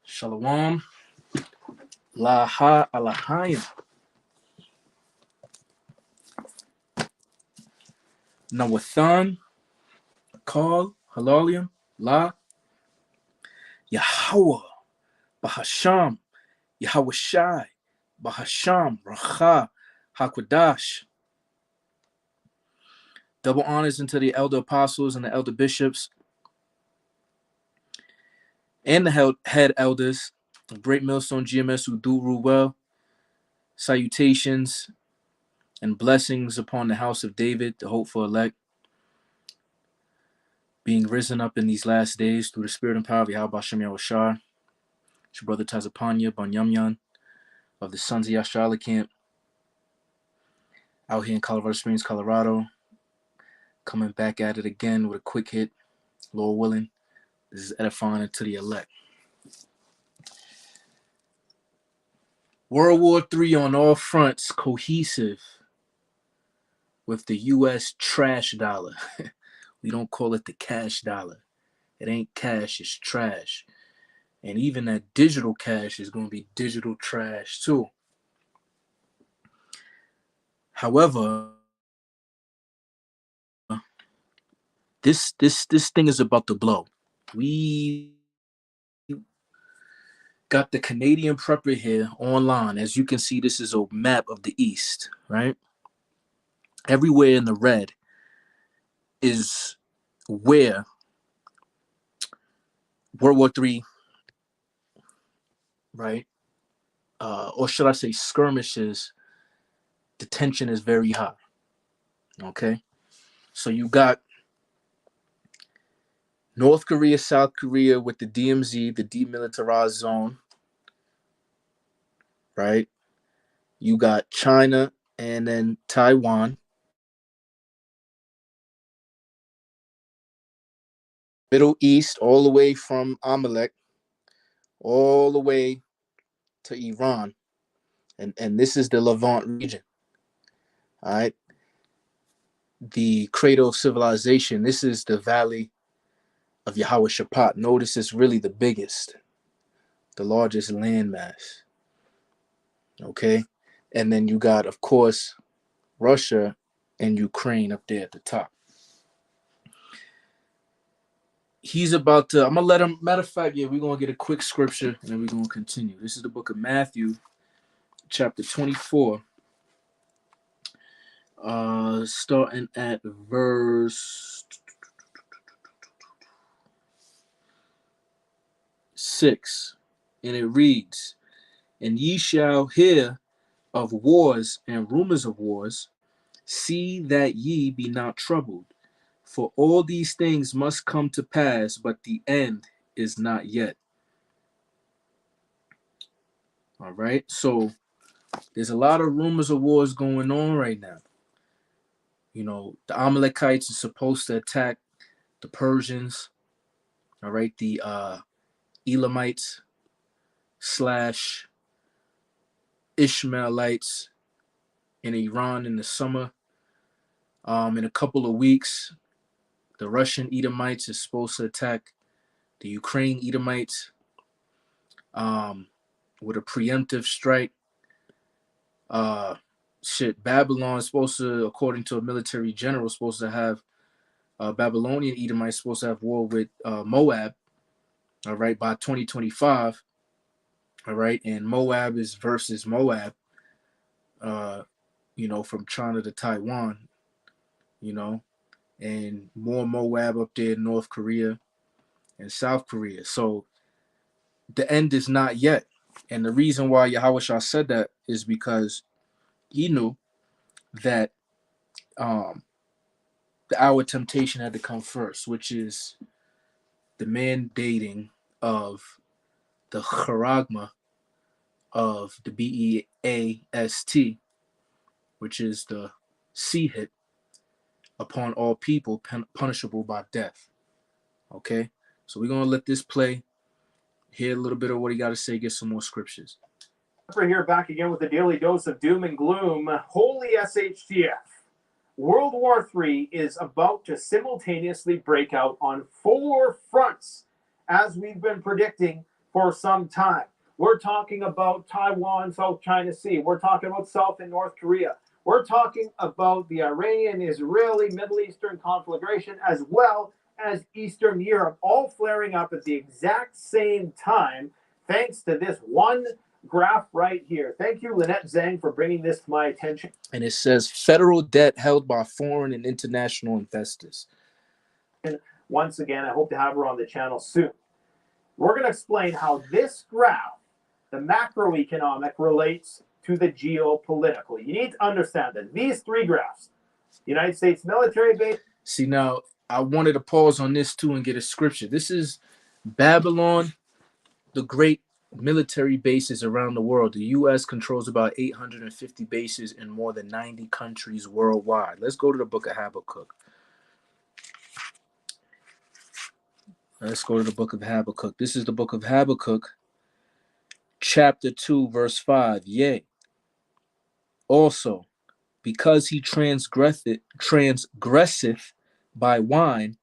Shalom. Laha alahayim. Nawathan. Call. Halalium. La. Yahweh. Bahasham. Yahweh Shai. Bahasham. Racha. Hakwadash. Double honors unto the elder apostles and the elder bishops and the head elders of Great Millstone GMS who do rule well. Salutations and blessings upon the house of David, the hopeful elect, being risen up in these last days through the spirit and power of Yahweh Shem Yahushua. It's your brother Tazapanya Banyamyan of the Sons of Yashala camp out here in Colorado Springs, Colorado. Coming back at it again with a quick hit, Lord willing. This is edifying to the elect. World War III on all fronts, cohesive with the U.S. trash dollar. We don't call it the cash dollar. It ain't cash, it's trash. And even that digital cash is going to be digital trash too. However, this thing is about to blow. We got the Canadian prepper here online. As you can see, this is a map of the East, right? Everywhere in the red is where World War III, right? Or should I say skirmishes, the tension is very high, okay? So you got North Korea, South Korea with the DMZ, the demilitarized zone, right? You got China and then Taiwan. Middle East, all the way from Amalek, all the way to Iran. And this is the Levant region, all right? The cradle of civilization. This is the valley of Yahweh Shaphat. Notice it's really the biggest, the largest landmass, okay? And then you got, of course, Russia and Ukraine up there at the top. He's about to, I'm going to let him, matter of fact, yeah, we're going to get a quick scripture and then we're going to continue. This is the book of Matthew, chapter 24, starting at verse 6. And it reads, "And ye shall hear of wars and rumors of wars. See that ye be not troubled. For all these things must come to pass, but the end is not yet." All right. So there's a lot of rumors of wars going on right now. You know, the Amalekites are supposed to attack the Persians. All right. The Elamites / Ishmaelites in Iran in the summer. In a couple of weeks, the Russian Edomites is supposed to attack the Ukraine Edomites with a preemptive strike. Babylon is supposed to, according to a military general, supposed to have Babylonian Edomites supposed to have war with Moab, all right, by 2025, all right, and Moab is versus Moab, you know, from China to Taiwan, you know, and more Moab up there in North Korea and South Korea. So the end is not yet. And the reason why Yahweh Shah said that is because he knew that the hour of temptation had to come first, which is the mandating of the charagma of the BEAST, which is the sea hit upon all people, punishable by death. Okay? So we're going to let this play, hear a little bit of what he got to say, get some more scriptures. We're here back again with a daily dose of doom and gloom. Holy SHTF. World War III is about to simultaneously break out on 4 fronts, as we've been predicting for some time. We're talking about Taiwan, South China Sea. We're talking about South and North Korea. We're talking about the Iranian-Israeli Middle Eastern conflagration, as well as Eastern Europe, all flaring up at the exact same time, thanks to this one graph right here. Thank you, Lynette Zhang, for bringing this to my attention. And it says federal debt held by foreign and international investors. And once again, I hope to have her on the channel soon. We're going to explain how this graph, the macroeconomic, relates to the geopolitical. You need to understand that these 3 graphs, United States military base. See, now, I wanted to pause on this too and get a scripture. This is Babylon, the great military bases around the world. The U.S. controls about 850 bases in more than 90 countries worldwide. Let's go to the book of Habakkuk. Let's go to the book of Habakkuk. This is the book of Habakkuk, chapter 2, verse 5. Yea, also, because he transgresseth by wine,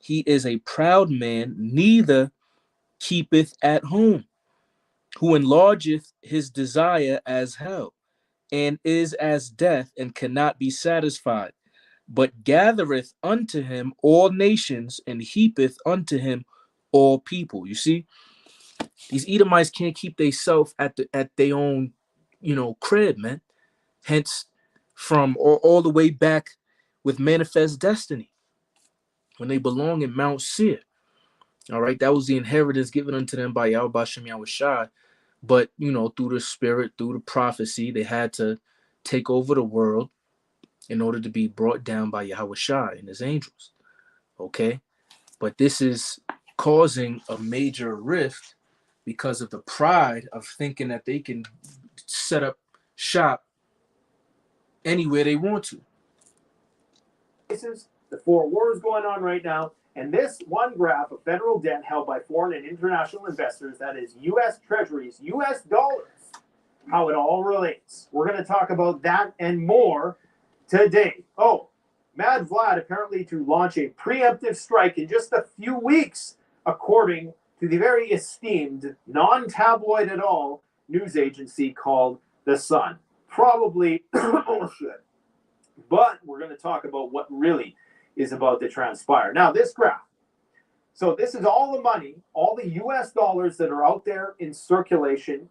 he is a proud man, neither keepeth at home, who enlargeth his desire as hell, and is as death, and cannot be satisfied, but gathereth unto him all nations, and heapeth unto him all people. You see, these Edomites can't keep themselves at their own, crib, man. Hence, from all the way back with Manifest Destiny, when they belong in Mount Seir. All right, that was the inheritance given unto them by Yahweh Bashem Yahushai. But, through the spirit, through the prophecy, they had to take over the world in order to be brought down by Yahushai and his angels. Okay? But this is causing a major rift because of the pride of thinking that they can set up shop anywhere they want to. The 4 wars going on right now, and this one graph of federal debt held by foreign and international investors, that is U.S. treasuries, U.S. dollars, how it all relates. We're going to talk about that and more today. Oh, Mad Vlad apparently to launch a preemptive strike in just a few weeks, according to the very esteemed, non-tabloid at all, news agency called The Sun. Probably bullshit. But we're going to talk about what really is about to transpire. Now, this graph. So this is all the money, all the U.S. dollars that are out there in circulation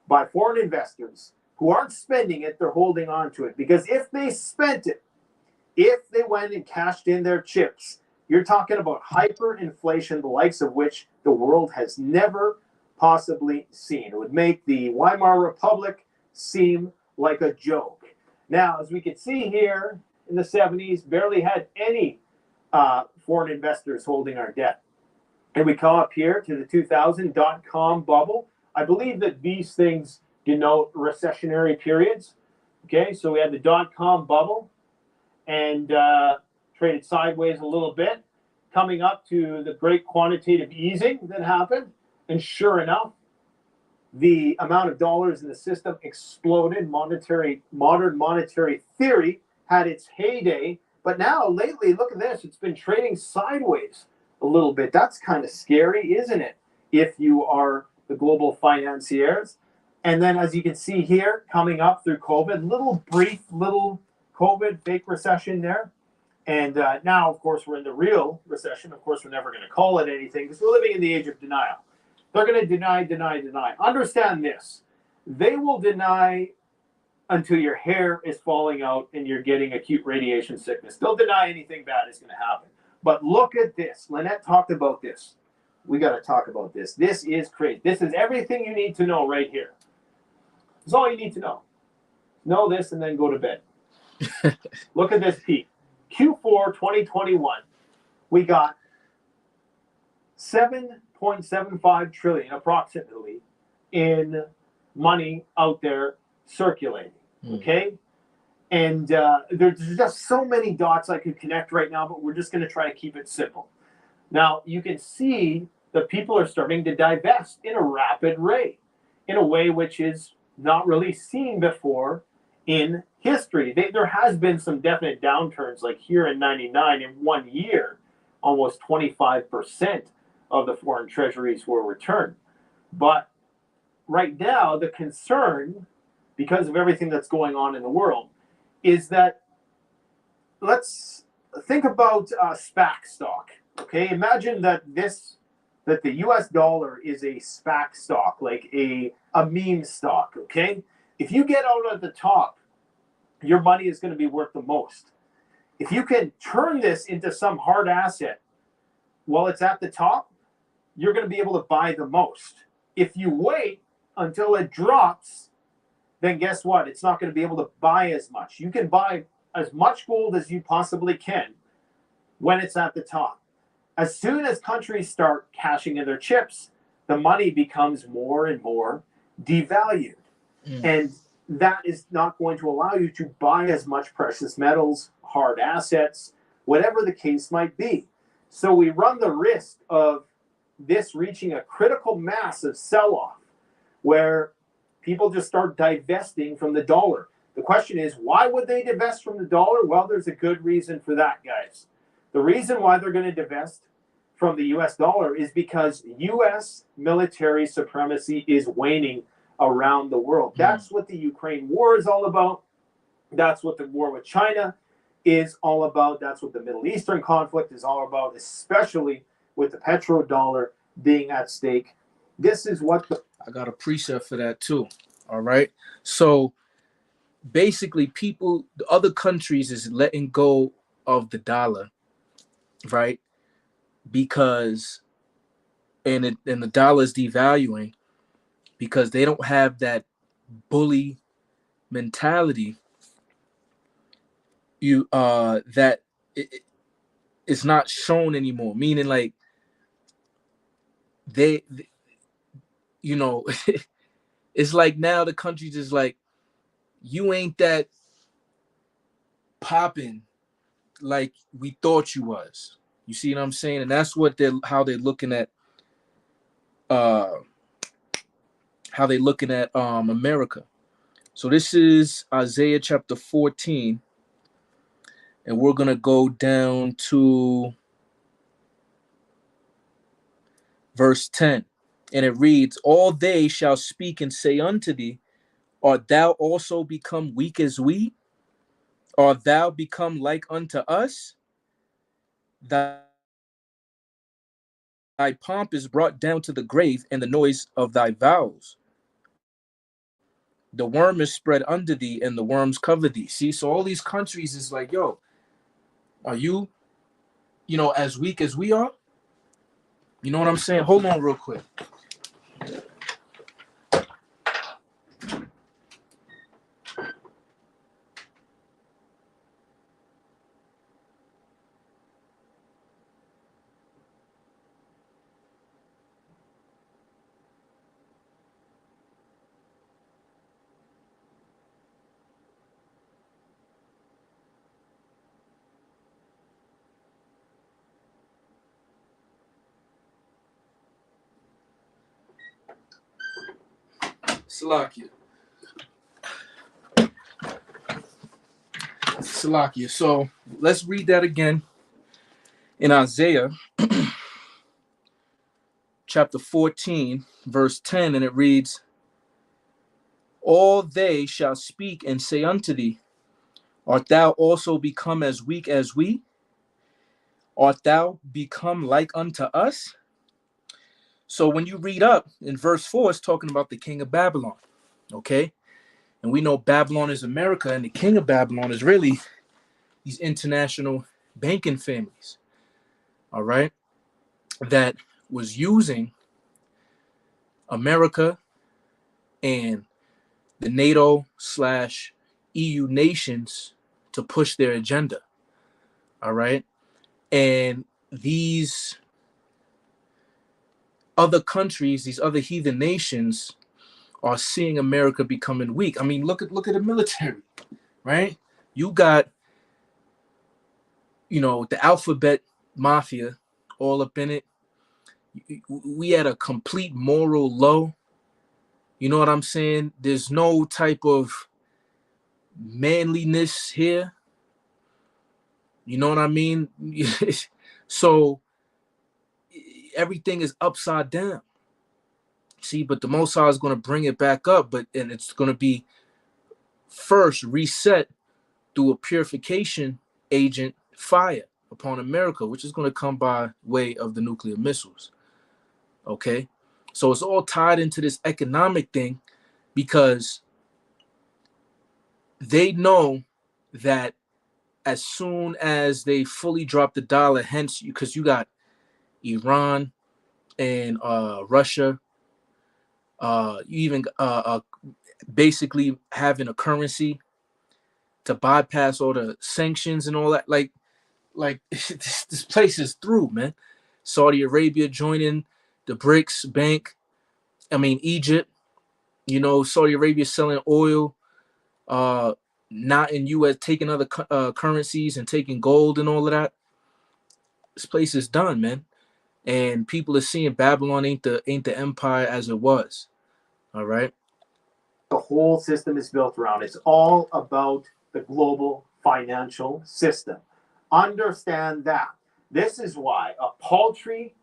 by foreign investors who aren't spending it, they're holding on to it. Because if they spent it, if they went and cashed in their chips, you're talking about hyperinflation, the likes of which the world has never possibly seen. It would make the Weimar Republic seem like a joke. Now, as we can see here, in the 70s, barely had any foreign investors holding our debt. And we come up here to the 2000 dot-com bubble. I believe that these things denote recessionary periods. Okay, so we had the dot-com bubble and traded sideways a little bit, coming up to the great quantitative easing that happened. And sure enough, the amount of dollars in the system exploded. Modern monetary theory had its heyday. But now, lately, look at this. It's been trading sideways a little bit. That's kind of scary, isn't it? If you are the global financiers. And then, as you can see here, coming up through COVID, brief COVID fake recession there. And now, of course, we're in the real recession. Of course, we're never going to call it anything because we're living in the age of denial. They're going to deny. Understand this. They will deny until your hair is falling out and you're getting acute radiation sickness. They'll deny anything bad is going to happen. But look at this. Lynette talked about this. We got to talk about this. This is crazy. This is everything you need to know right here. It's all you need to know. Know this and then go to bed. Look at this peak. Q4 2021. We got 7.75 trillion approximately in money out there circulating. Okay? And there's just so many dots I could connect right now, but we're just going to try to keep it simple. Now, you can see that people are starting to divest in a rapid rate, in a way which is not really seen before in history. There has been some definite downturns, like here in '99, in 1 year, almost 25% of the foreign treasuries were returned. But right now, the concern, because of everything that's going on in the world, is that let's think about SPAC stock. Okay, imagine that the U.S. dollar is a SPAC stock, like a meme stock. Okay, if you get out at the top, your money is going to be worth the most. If you can turn this into some hard asset while it's at the top, you're going to be able to buy the most. If you wait until it drops, then guess what? It's not going to be able to buy as much. You can buy as much gold as you possibly can when it's at the top. As soon as countries start cashing in their chips, the money becomes more and more devalued. And that is not going to allow you to buy as much precious metals, hard assets, whatever the case might be. So we run the risk of this reaching a critical mass of sell-off where people just start divesting from the dollar. The question is, why would they divest from the dollar? Well, there's a good reason for that, guys. The reason why they're going to divest from the US dollar is because US military supremacy is waning around the world. That's what the Ukraine war is all about. That's what the war with China is all about. That's what the Middle Eastern conflict is all about, especially with the petrodollar being at stake. This is what I got a preset for that too. All right. So basically, the other countries is letting go of the dollar, right? Because and the dollar is devaluing because they don't have that bully mentality. That it's not shown anymore. Meaning, like they you know, it's like now the country just like you ain't that popping like we thought you was. You see what I'm saying? And that's what how they're looking at uh America. So this is Isaiah chapter 14, and we're gonna go down to verse 10. And it reads, all they shall speak and say unto thee, art thou also become weak as we? Art thou become like unto us? Thy pomp is brought down to the grave, and the noise of thy vows. The worm is spread under thee, and the worms cover thee. See, so all these countries is like, yo, are you, as weak as we are? You know what I'm saying? Hold on real quick. Salakia. Salakia. So let's read that again in Isaiah chapter 14, verse 10, and it reads, all they shall speak and say unto thee, art thou also become as weak as we? Art thou become like unto us? So when you read up in verse 4, it's talking about the king of Babylon. Okay? And we know Babylon is America, and the king of Babylon is really these international banking families. All right? That was using America and the NATO slash EU nations to push their agenda. All right. And these other countries, these other heathen nations are seeing America becoming weak. I mean, look at the military, right? You got, the alphabet mafia all up in it. We had a complete moral low. You know what I'm saying? There's no type of manliness here. You know what I mean? So everything is upside down. See, but the Most High is going to bring it back up, and it's going to be first reset through a purification agent fire upon America, which is going to come by way of the nuclear missiles. Okay, so it's all tied into this economic thing because they know that as soon as they fully drop the dollar, hence because you got Iran and Russia, you even basically having a currency to bypass all the sanctions and all that. Like this place is through, man. Saudi Arabia joining the BRICS Bank. I mean Egypt. You know, Saudi Arabia selling oil, uh, not in U.S. taking other currencies and taking gold and all of that. This place is done, man. And people are seeing Babylon ain't the empire as it was. All right. The whole system is built around. It's all about the global financial system. Understand that. This is why a paltry,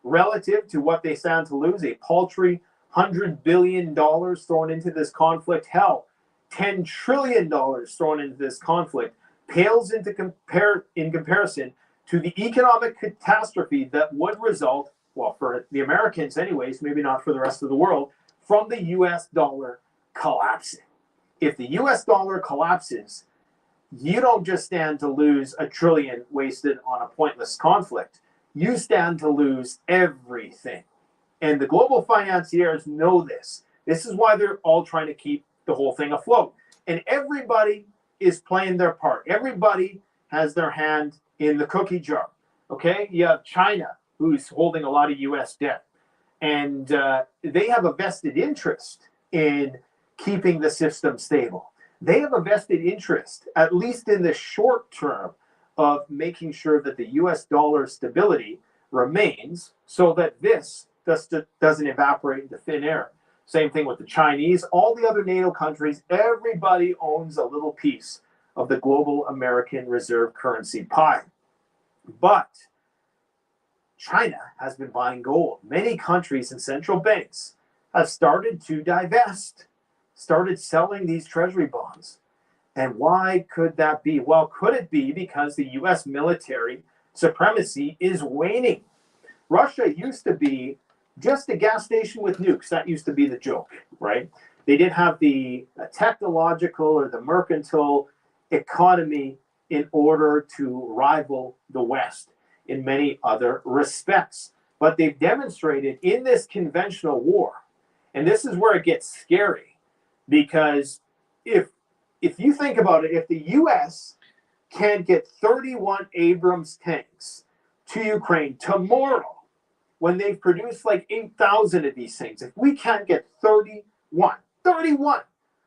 relative to what they stand to lose, a paltry $100 billion thrown into this conflict, hell, $10 trillion thrown into this conflict, pales in comparison to the economic catastrophe that would result, well, for the Americans anyways, maybe not for the rest of the world, from the US dollar collapsing. If the US dollar collapses, you don't just stand to lose $1 trillion wasted on a pointless conflict. You stand to lose everything. And the global financiers know this. This is why they're all trying to keep the whole thing afloat. And everybody is playing their part. Everybody has their hand in the cookie jar. Okay? You have China, who's holding a lot of US debt. And they have a vested interest in keeping the system stable. They have a vested interest, at least in the short term, of making sure that the US dollar stability remains so that this doesn't evaporate into thin air. Same thing with the Chinese, all the other NATO countries, everybody owns a little piece of the global American reserve currency pie. But China has been buying gold. Many countries and central banks have started to divest, started selling these treasury bonds. And why could that be? Well, could it be because the US military supremacy is waning? Russia used to be just a gas station with nukes. That used to be the joke, right? They didn't have the technological or the mercantile economy in order to rival the West in many other respects. But they've demonstrated in this conventional war, and this is where it gets scary, because if you think about it, if the U.S. can't get 31 Abrams tanks to Ukraine tomorrow, when they've produced like 8,000 of these things, if we can't get 31,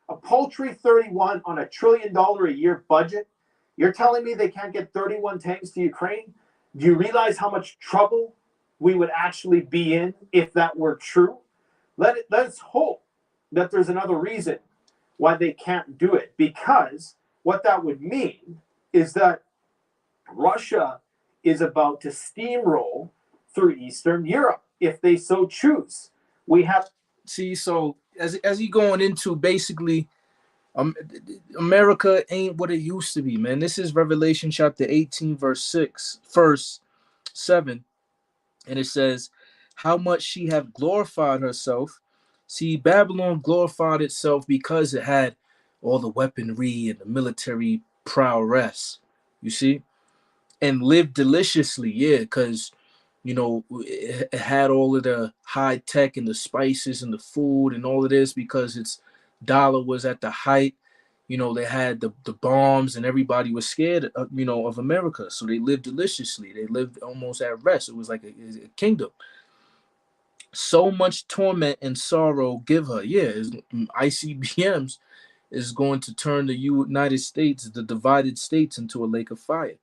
a paltry 31 on $1 trillion a year budget, you're telling me they can't get 31 tanks to Ukraine? Do you realize how much trouble we would actually be in if that were true? Let's hope that there's another reason why they can't do it, because what that would mean is that Russia is about to steamroll through Eastern Europe if they so choose. We have so as he going into basically America ain't what it used to be, man. This is Revelation chapter 18 verse 7, and it says, how much she have glorified herself. See, Babylon glorified itself because it had all the weaponry and the military prowess, you see, and lived deliciously, yeah, because it had all of the high tech and the spices and the food and all of this because its dollar was at the height. They had the bombs and everybody was scared of America. So they lived deliciously. They lived almost at rest. It was like a kingdom. So much torment and sorrow give her. Yeah, ICBMs is going to turn the United States, the divided states, into a lake of fire.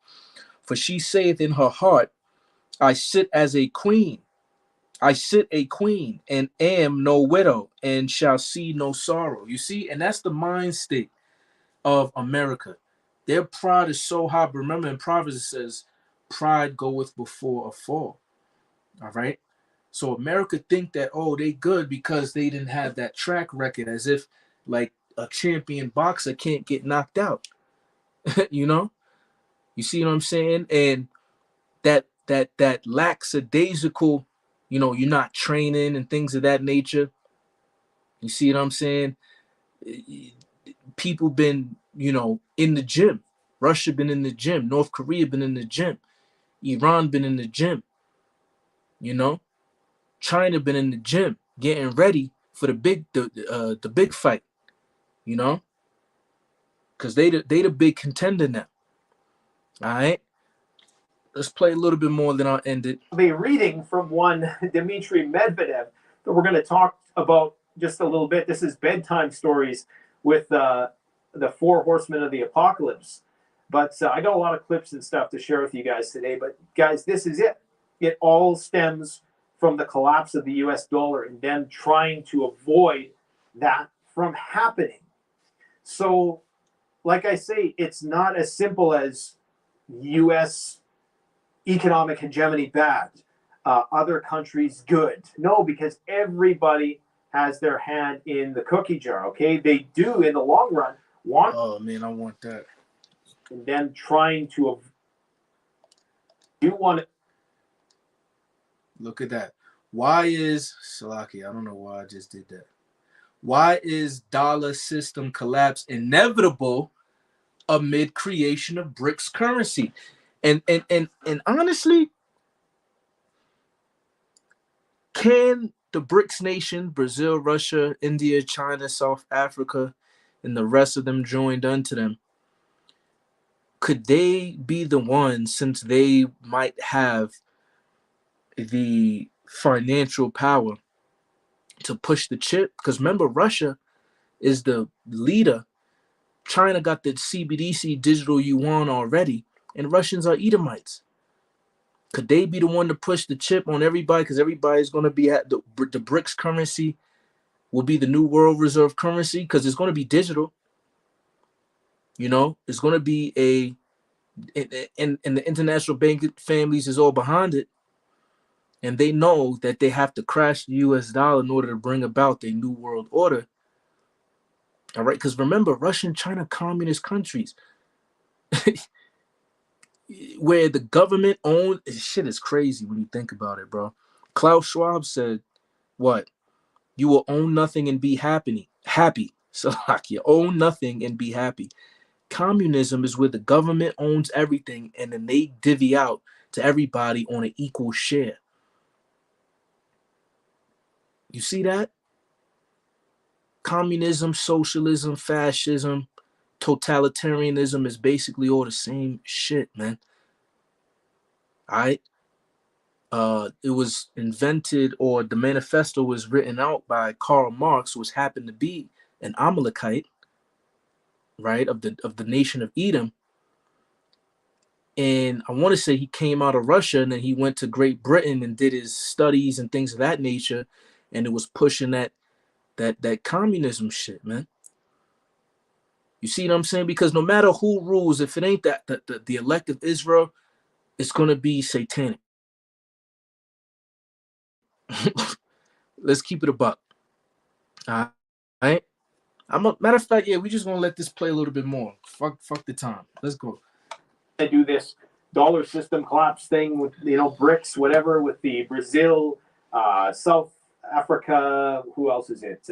For she saith in her heart, I sit as a queen. I sit a queen and am no widow and shall see no sorrow. You see, and that's the mind state of America. Their pride is so high. But remember, in Proverbs it says, "Pride goeth before a fall." All right. So America think that, oh, they good because they didn't have that track record, as if like a champion boxer can't get knocked out. you know, you see what I'm saying? And that lackadaisical, you're not training and things of that nature. You see what I'm saying? People been, in the gym. Russia been in the gym. North Korea been in the gym. Iran been in the gym. You know, China been in the gym, getting ready for the big fight. You know, because they the big contender now. All right, let's play a little bit more, then I'll end it. A reading from one Dmitry Medvedev that we're going to talk about just a little bit. This is bedtime stories with the four horsemen of the apocalypse. But I got a lot of clips and stuff to share with you guys today. But guys, this is it. It all stems from the collapse of the US dollar and them trying to avoid that from happening. So, like I say, it's not as simple as US economic hegemony bad, other countries good. No, because everybody has their hand in the cookie jar. Okay, they do in the long run want. Oh man, I want that. And then trying to do want. Look at that. Why is Salaki? I don't know why I just did that. Why is dollar system collapse inevitable amid creation of BRICS currency? And honestly, can the BRICS nation, Brazil, Russia, India, China, South Africa, and the rest of them joined unto them, could they be the ones, since they might have the financial power to push the chip? Because remember, Russia is the leader. China got the CBDC digital yuan already, and Russians are Edomites. Could they be the one to push the chip on everybody? Because everybody's going to be at the BRICS currency will be the new world reserve currency, because it's going to be digital. It's going to be and the international bank families is all behind it. And they know that they have to crash the US dollar in order to bring about their new world order. All right. Because remember, Russia and China, communist countries where the government owned shit is crazy when you think about it, bro. Klaus Schwab said, what? You will own nothing and be happy. Salakia, own nothing and be happy. Communism is where the government owns everything and then they divvy out to everybody on an equal share. You see that? Communism, socialism, fascism, totalitarianism is basically all the same shit, man. All right. It was invented, or the manifesto was written out by Karl Marx, which happened to be an Amalekite, right, of the nation of Edom. And I want to say he came out of Russia and then he went to Great Britain and did his studies and things of that nature, and it was pushing that communism shit, man. You see what I'm saying? Because no matter who rules, if it ain't the elect of Israel, it's gonna be satanic. Let's keep it a buck. All right. Matter of fact, yeah, we just gonna let this play a little bit more. Fuck the time. Let's go. I do this dollar system collapse thing with BRICS, whatever, with the Brazil, South Africa. Who else is it?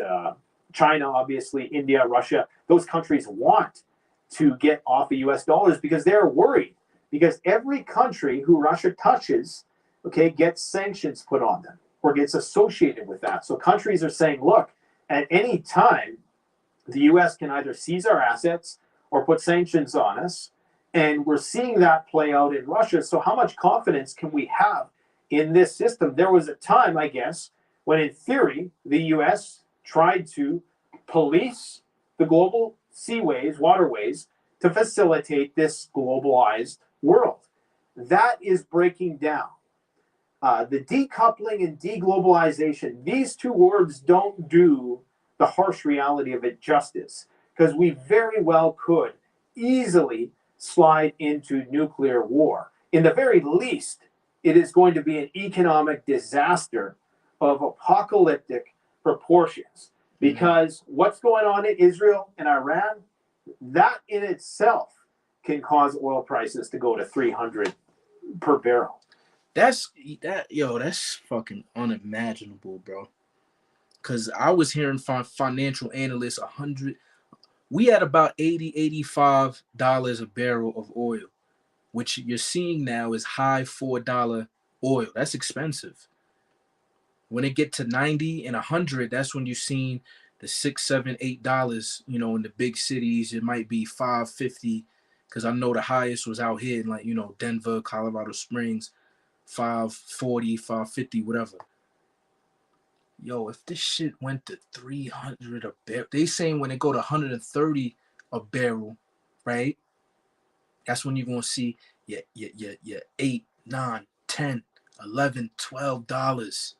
China, obviously, India, Russia. Those countries want to get off the U.S. dollars because they're worried. Because every country who Russia touches, okay, gets sanctions put on them or gets associated with that. So countries are saying, look, at any time, the U.S. can either seize our assets or put sanctions on us. And we're seeing that play out in Russia. So how much confidence can we have in this system? There was a time, I guess, when in theory, the U.S. tried to police the global seaways, waterways, to facilitate this globalized world. That is breaking down. The decoupling and deglobalization, these two words don't do the harsh reality of it justice. because we very well could easily slide into nuclear war. In the very least, it is going to be an economic disaster of apocalyptic proportions. Because what's going on in Israel and Iran, that in itself can cause oil prices to go to 300 per barrel. That's fucking unimaginable, bro. Cause I was hearing from financial analysts 100. We had about 80, $85 a barrel of oil, which you're seeing now is high $4 oil. That's expensive. When it get to 90 and 100, that's when you're seeing the $6, $7, $8. In the big cities, it might be $5.50. Because I know the highest was out here in Denver, Colorado Springs, $5.40, $5.50, whatever. Yo, if this shit went to 300 a barrel, they saying when it go to 130 a barrel, right? That's when you're gonna see yeah, 8, 9, 10, 11, $12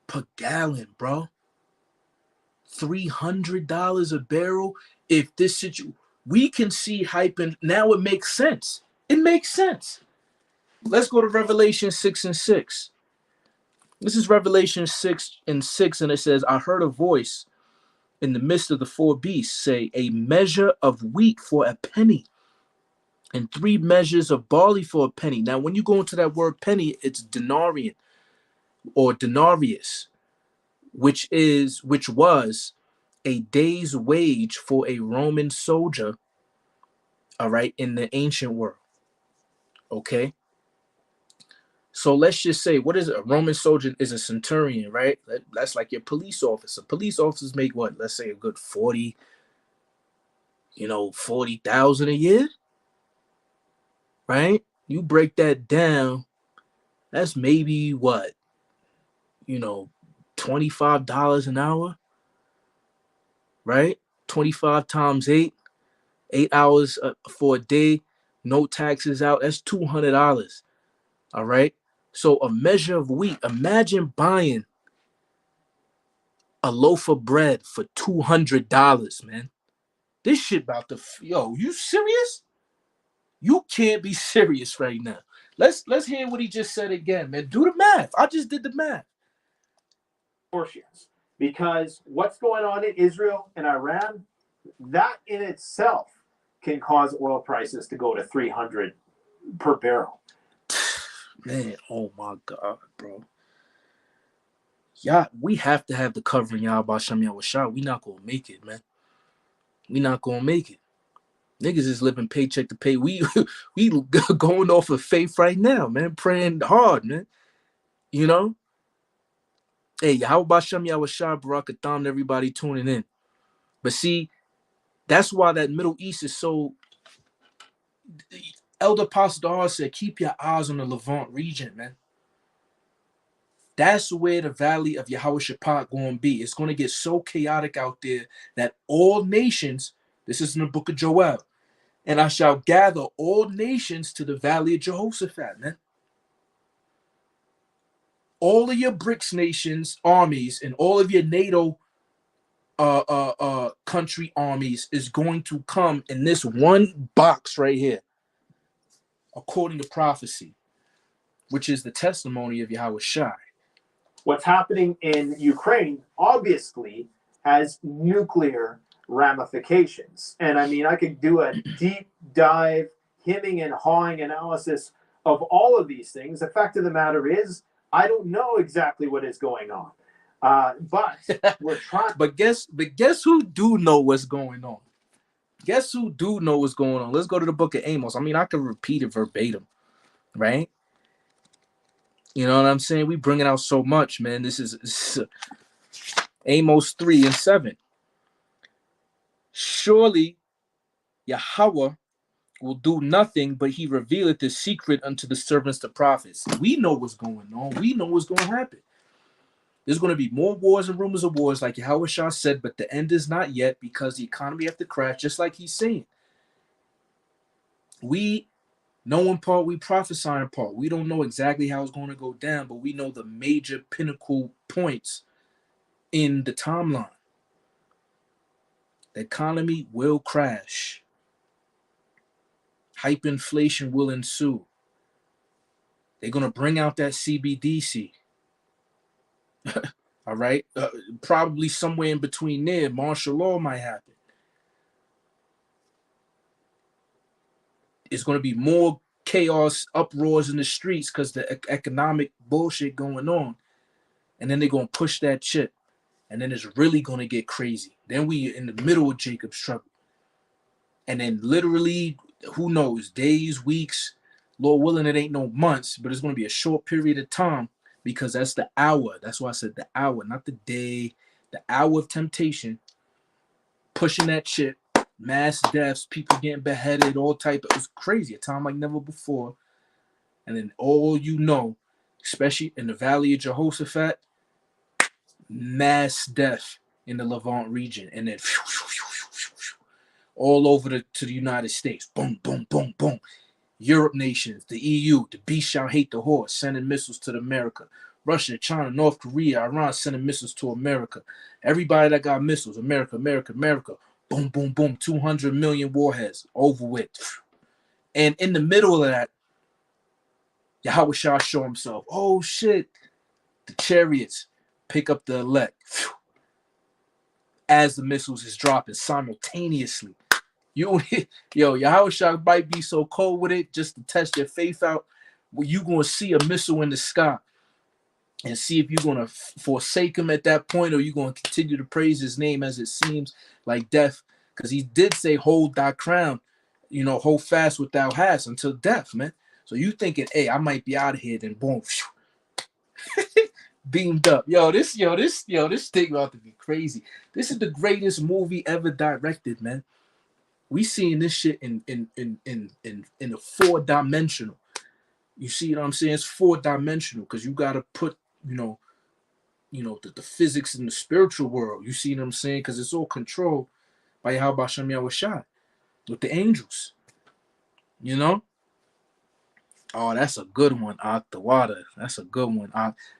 per gallon, bro. $300 a barrel. If this situation, we can see hyping now, it makes sense. It makes sense. Let's go to Revelation 6:6. This is Revelation 6:6, and it says, I heard a voice in the midst of the four beasts say, a measure of wheat for a penny, and 3 measures of barley for a penny. Now, when you go into that word penny, it's denarian or denarius, which was a day's wage for a Roman soldier, all right, in the ancient world. Okay. So let's just say, what is a Roman soldier is a centurion, right? That's like your police officer. Police officers make what? Let's say a good 40,000 a year, right? You break that down, that's maybe what, $25 an hour, right? 25 times 8, 8 hours for a day, no taxes out. That's $200. All right. So a measure of wheat. Imagine buying a loaf of bread for $200, man. This shit about to you serious? You can't be serious right now. Let's hear what he just said again, man. Do the math. I just did the math. Portions. Because what's going on in Israel and Iran, that in itself can cause oil prices to go to 300 per barrel. Man, oh my God, bro. Yeah, we have to have the covering Yahweh Shem Yahweh. We not gonna make it, man. We not gonna make it. Niggas is living paycheck to pay. We going off of faith right now, man. Praying hard, man. Hey, Yahweh Shem Yahweh Barakatham to everybody tuning in. But see, that's why that Middle East is so. Elder Pastor said, keep your eyes on the Levant region, man. That's where the valley of Yahweh Shaphat going to be. It's going to get so chaotic out there that all nations, this is in the book of Joel, and I shall gather all nations to the valley of Jehoshaphat, man. All of your BRICS nations, armies, and all of your NATO country armies is going to come in this one box right here, according to prophecy, which is the testimony of Yahweh Shai. What's happening in Ukraine obviously has nuclear ramifications. And I mean, I could do a deep dive, hemming and hawing analysis of all of these things. The fact of the matter is, I don't know exactly what is going on. But we're trying. But guess who do know what's going on? Guess who do know what's going on? Let's go to the book of Amos. I mean, I could repeat it verbatim, right? You know what I'm saying? We bring it out so much, man. This is Amos 3:7. Surely Yahweh will do nothing, but he revealeth his secret unto the servants, the prophets. We know what's going on. We know what's going to happen. There's going to be more wars and rumors of wars, like Yahweh Shah said, but the end is not yet because the economy have to crash, just like he's saying. We know in part, we prophesy in part. We don't know exactly how it's going to go down, but we know the major pinnacle points in the timeline. The economy will crash. Hyperinflation will ensue. They're going to bring out that CBDC. All right. Probably somewhere in between there, martial law might happen. It's going to be more chaos, uproars in the streets because the economic bullshit going on. And then they're going to push that shit. And then it's really going to get crazy. Then we in the middle of Jacob's trouble. And then literally, who knows, days, weeks, Lord willing, it ain't no months, but it's going to be a short period of time because that's the hour. That's why I said the hour, not the day, the hour of temptation, pushing that shit, mass deaths, people getting beheaded, all type of, it's crazy, a time like never before. And then all you know, especially in the Valley of Jehoshaphat, mass death in the Levant region. And then all over to the United States. Boom, boom, boom, boom. Europe nations, the EU, the beast shall hate the horse, sending missiles to America. Russia, China, North Korea, Iran sending missiles to America. Everybody that got missiles, America, America, America. Boom, boom, boom. 200 million warheads over with. And in the middle of that, Yahweh shall show himself. Oh shit. The chariots pick up the elect as the missiles is dropping simultaneously. Yo, Yahweh Shah might be so cold with it just to test your faith out. Well, you gonna see a missile in the sky and see if you're gonna forsake him at that point, or you're gonna continue to praise his name as it seems like death. Because he did say, "Hold thy crown," hold fast what thou hast until death, man. So you thinking, hey, I might be out of here, then boom, beamed up. This thing about to be crazy. This is the greatest movie ever directed, man. We seeing this shit in a 4-dimensional. You see what I'm saying? It's 4-dimensional because you gotta put, the physics in the spiritual world. You see what I'm saying? Because it's all controlled by Yahweh Shem Yahushua with the angels. Oh, that's a good one, the water. That's a good one.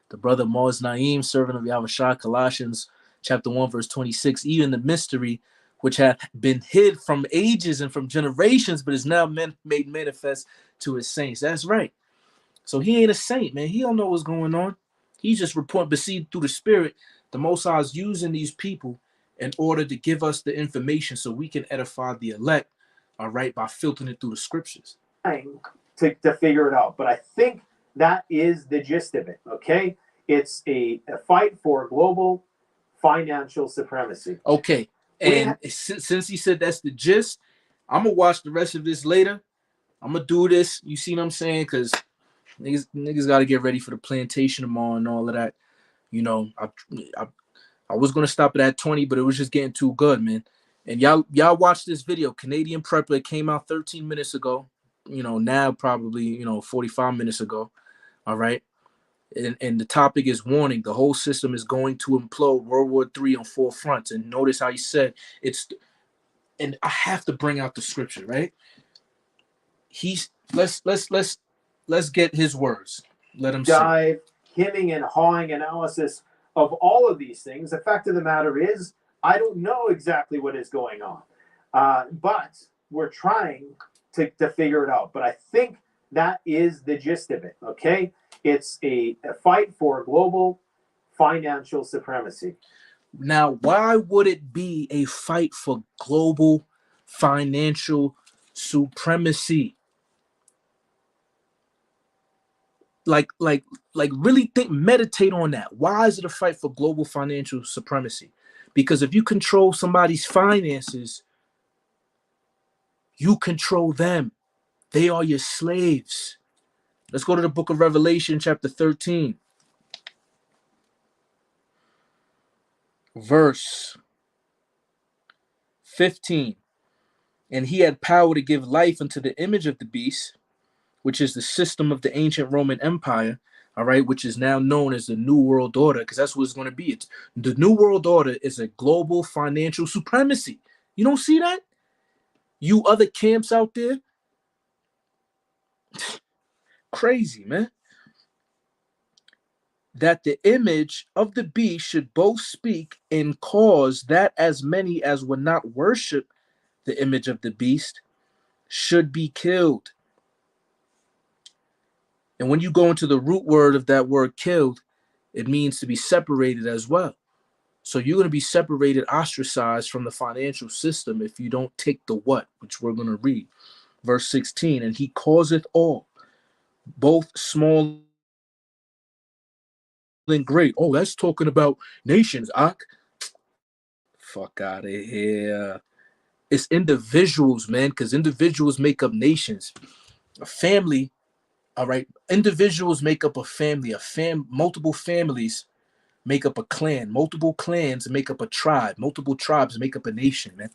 The brother Mos Naim, servant of Yahushua, Colossians chapter 1, verse 26, even the mystery which had been hid from ages and from generations, but is now made manifest to his saints. That's right. So he ain't a saint, man. He don't know what's going on. He's just reporting, but see, through the Spirit, the Most High is using these people in order to give us the information so we can edify the elect, all right, by filtering it through the scriptures. To figure it out. But I think that is the gist of it, okay? It's a fight for global financial supremacy. Okay. And since he said that's the gist, I'm going to watch the rest of this later. I'm going to do this. You see what I'm saying? Because niggas got to get ready for the plantation tomorrow and all of that. I was going to stop it at 20, but it was just getting too good, man. And y'all watch this video. Canadian Prepper came out 13 minutes ago. Now probably, 45 minutes ago. All right. And the topic is warning. The whole system is going to implode. World War III on 4 fronts. And notice how he said and I have to bring out the scripture, right? Let's get his words. Let him dive, hemming and hawing analysis of all of these things. The fact of the matter is, I don't know exactly what is going on, but we're trying to figure it out. But I think that is the gist of it, okay? It's a fight for global financial supremacy. Now, why would it be a fight for global financial supremacy? Like really meditate on that. Why is it a fight for global financial supremacy? Because if you control somebody's finances, you control them. They are your slaves. Let's go to the book of Revelation, chapter 13. Verse 15. And he had power to give life unto the image of the beast, which is the system of the ancient Roman Empire, all right, which is now known as the New World Order, because that's what it's going to be. It's the New World Order is a global financial supremacy. You don't see that? You other camps out there? Crazy, man. that the image of the beast should both speak and cause that as many as would not worship the image of the beast should be killed. And when you go into the root word of that word killed, it means to be separated as well. So you're going to be separated, ostracized from the financial system if you don't take the what, which we're going to read. Verse 16, and he causeth all, both small and great. Oh, that's talking about nations, Ak. Fuck out of here. It's individuals, man, because individuals make up nations. A family, all right. Individuals make up a family. Multiple families make up a clan. Multiple clans make up a tribe. Multiple tribes make up a nation, man.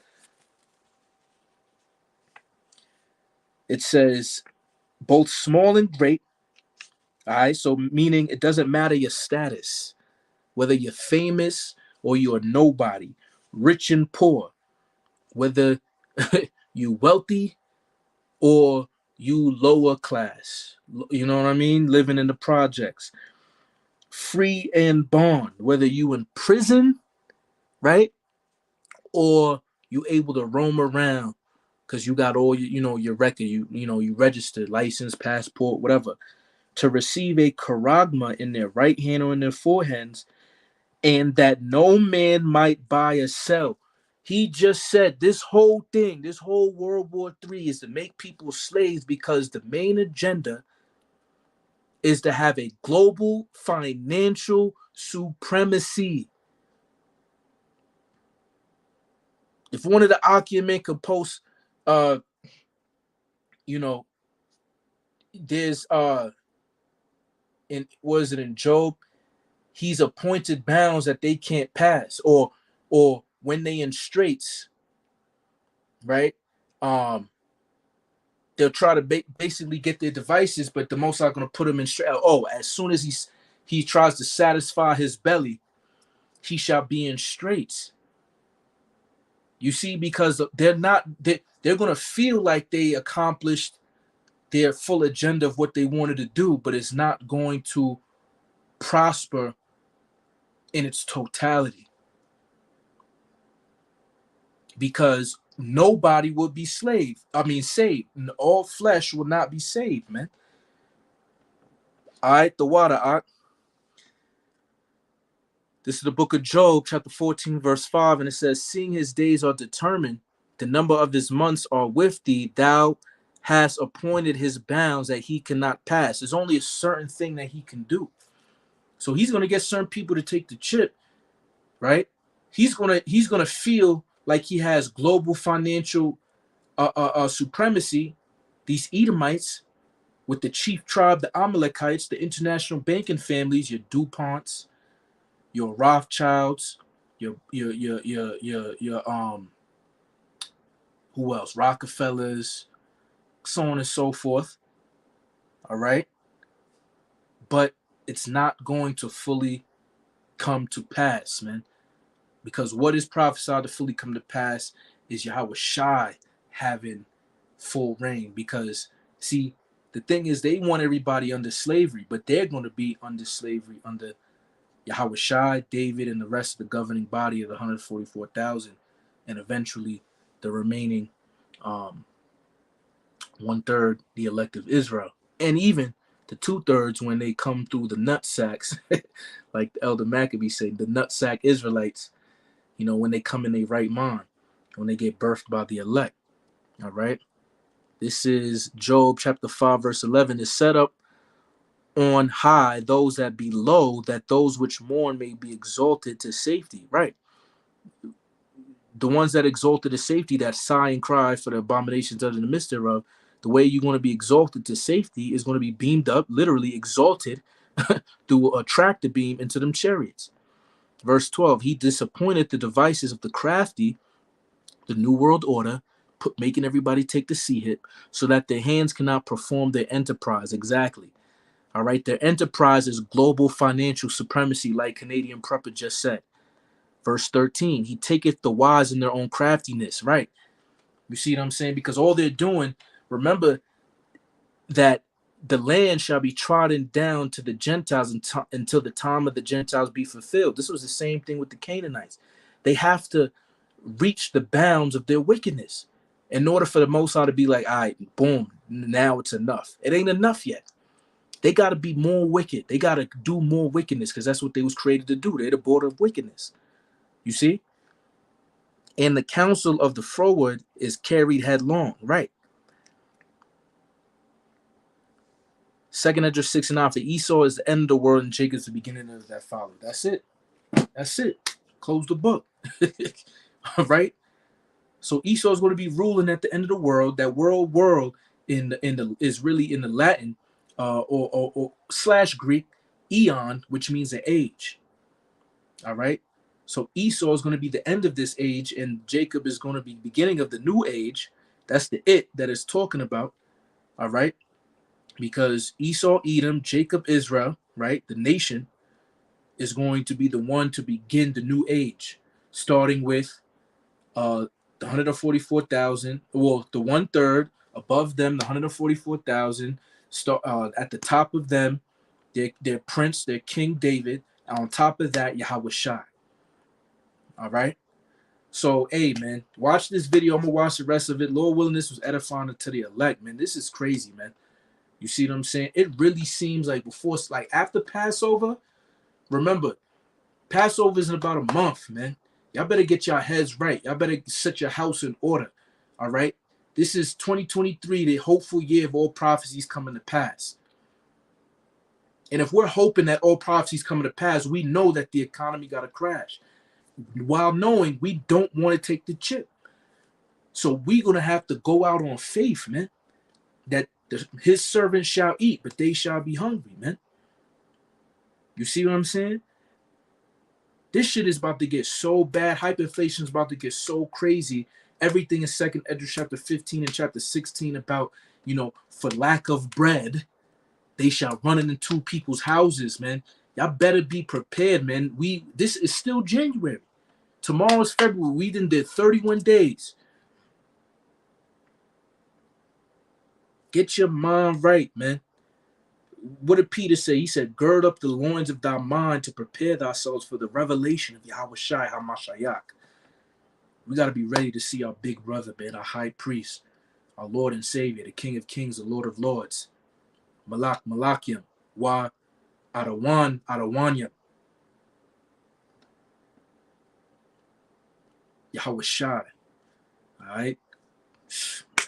It says both small and great. All right. So meaning it doesn't matter your status, whether you're famous or you're nobody, rich and poor, whether you wealthy or you lower class. You know what I mean? Living in the projects. Free and bond, whether you in prison, right? Or you able to roam around because you got all your record, you registered, license, passport, whatever, to receive a charagma in their right hand or in their foreheads, and that no man might buy or sell. He just said this whole thing, this whole World War III is to make people slaves because the main agenda is to have a global financial supremacy. If one of the Achaemenid could post, uh, you know, there's in was it in Job? He's appointed bounds that they can't pass, or when they in straits, right? Um, they'll try to basically get their devices, but the most are going to put them in straight. Oh, as soon as he tries to satisfy his belly, he shall be in straits. You see, because they're going to feel like they accomplished their full agenda of what they wanted to do, but it's not going to prosper in its totality because nobody would be saved. All flesh will not be saved, man. All right, the water. This is the book of Job, chapter 14, verse 5, and it says, seeing his days are determined, the number of his months are with thee, thou hast appointed his bounds that he cannot pass. There's only a certain thing that he can do. So he's going to get certain people to take the chip, right? He's gonna feel like he has global financial supremacy. These Edomites with the chief tribe, the Amalekites, the international banking families, your DuPonts, your Rothschilds, your who else? Rockefellers, so on and so forth. All right, but it's not going to fully come to pass, man. Because what is prophesied to fully come to pass is Yahweh Shai having full reign. Because, see, the thing is, they want everybody under slavery, but they're going to be under slavery under Yahweh Shai, David, and the rest of the governing body of the 144,000, and eventually the remaining 1/3, the elect of Israel, and even the 2/3 when they come through the nut sacks, like the Elder Maccabee said, the nut sack Israelites. When they come in their right mind, when they get birthed by the elect. All right. This is Job chapter 5, verse 11. Is set up on high those that be low, that those which mourn may be exalted to safety. Right. The ones that exalted to safety, that sigh and cry for the abominations under the midst thereof, the way you're going to be exalted to safety is going to be beamed up, literally exalted through a tractor beam into them chariots. Verse 12, he disappointed the devices of the crafty, the New World Order, making everybody take the C hit so that their hands cannot perform their enterprise. Exactly. All right. Their enterprise is global financial supremacy, like Canadian Prepper just said. Verse 13, he taketh the wise in their own craftiness. Right. You see what I'm saying? Because all they're doing, remember that the land shall be trodden down to the Gentiles until the time of the Gentiles be fulfilled. This was the same thing with the Canaanites. They have to reach the bounds of their wickedness in order for the Most High to be like, all right, boom, now it's enough. It ain't enough yet. They got to be more wicked. They got to do more wickedness because that's what they was created to do. They're the border of wickedness. You see? And the counsel of the froward is carried headlong, right? Second Edge 6 and 9. For Esau is the end of the world and Jacob is the beginning of that follow. That's it. That's it. Close the book. All right. So Esau is going to be ruling at the end of the world. That world in the is really in the Latin or slash Greek eon, which means an age. All right. So Esau is going to be the end of this age, and Jacob is going to be beginning of the new age. That's the it that it's talking about. All right. Because Esau, Edom, Jacob, Israel, right? The nation is going to be the one to begin the new age, starting with the 144,000. Well, the 1/3 above them, the 144,000. Start at the top of them, their prince, their King David. And on top of that, Yahweh Shai. All right. So, hey, man, watch this video. I'm gonna watch the rest of it. Lord willing, this was edifying to the elect, man. This is crazy, man. You see what I'm saying? It really seems like before, like after Passover. Remember, Passover is in about a month, man. Y'all better get your heads right. Y'all better set your house in order. All right. This is 2023, the hopeful year of all prophecies coming to pass. And if we're hoping that all prophecies coming to pass, we know that the economy got to crash. While knowing we don't want to take the chip. So we're going to have to go out on faith, man. That his servants shall eat, but they shall be hungry, man. You see what I'm saying? This shit is about to get so bad. Hyperinflation is about to get so crazy. Everything in Second Esdras chapter 15 and chapter 16 about, for lack of bread, they shall run into people's houses, man. Y'all better be prepared, man. This is still January. Tomorrow's February. We did 31 days. Get your mind right, man. What did Peter say? He said, gird up the loins of thy mind to prepare thyself for the revelation of Yahweh Shai HaMashiach. We got to be ready to see our big brother, man, our high priest, our Lord and Savior, the King of Kings, the Lord of Lords. Malak Malakim, Wa Adawanyam. Yahweh Shai. All right?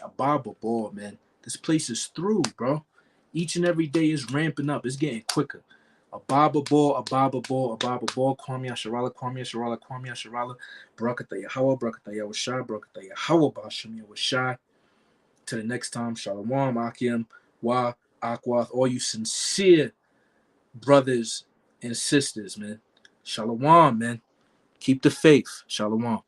A Bible ball, man. This place is through, bro. Each and every day is ramping up. It's getting quicker. A Bible ball, a Bible ball, a Bible ball. Kwame Asharala, Kwame Asharala, Kwame Asharala. Barakata Yahweh, Barakata Yahweh Shai, Barakata Yahweh, Basham Yahweh Shai. Till the next time, Shalom, Akim, Wa, Akwath, all you sincere brothers and sisters, man. Shalom, man. Keep the faith. Shalom.